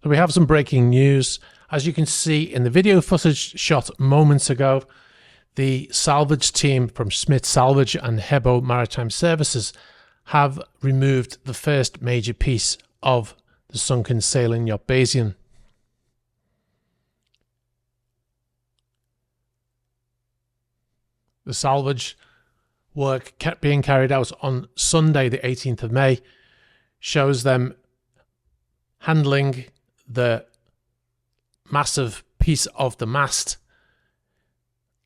So we have some breaking news. As you can see in the video footage shot moments ago, the salvage team from Smith Salvage and Hebo Maritime Services have removed the first major piece of the sunken sailing yacht Bayesian. The salvage work kept being carried out on Sunday, the 18th of May, shows them handling the massive piece of the mast.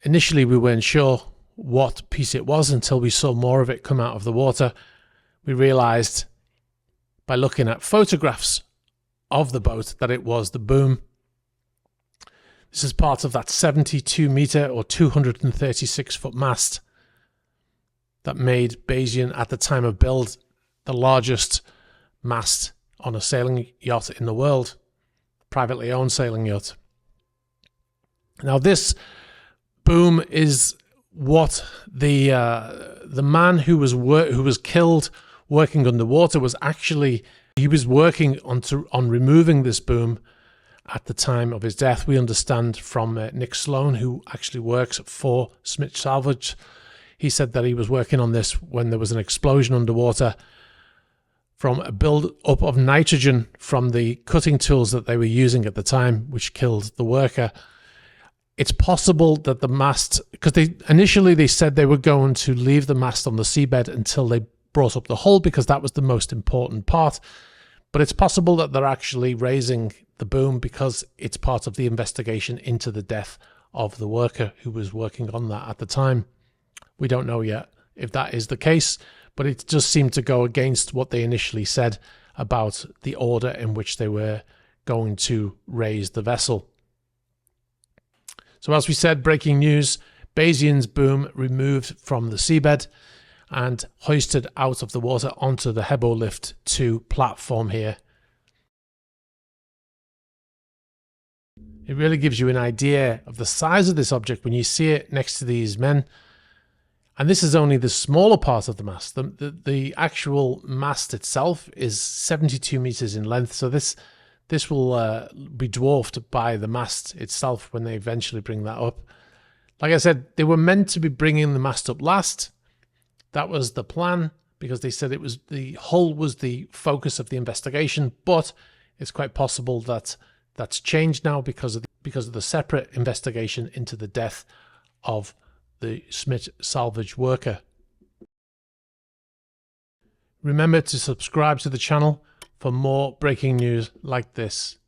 Initially, we weren't sure what piece it was until we saw more of it come out of the water. We realized by looking at photographs of the boat that it was the boom. This is part of that 72 meter or 236 foot mast that made Bayesian at the time of build the largest mast on a sailing yacht in the world, privately owned sailing yacht. Now this boom is what the man who was killed working underwater was actually, he was working on removing this boom at the time of his death. We understand from Nick Sloan, who actually works for Smith Salvage. He said that he was working on this when there was an explosion underwater from a build-up of nitrogen from the cutting tools that they were using at the time, which killed the worker. It's possible that the mast, because initially they said they were going to leave the mast on the seabed until they brought up the hull, because that was the most important part. But it's possible that they're actually raising the boom because it's part of the investigation into the death of the worker who was working on that at the time. We don't know yet if that is the case, but it just seemed to go against what they initially said about the order in which they were going to raise the vessel. So as we said, breaking news, Bayesian's boom removed from the seabed and hoisted out of the water onto the Hebo Lift 2 platform here. It really gives you an idea of the size of this object when you see it next to these men. And this is only the smaller part of the mast. The actual mast itself is 72 meters in length. So this will be dwarfed by the mast itself when they eventually bring that up. Like I said, they were meant to be bringing the mast up last. That was the plan, because they said it was the hull was the focus of the investigation. But it's quite possible that that's changed now because of the separate investigation into the death of the Smith Salvage worker. Remember to subscribe to the channel for more breaking news like this.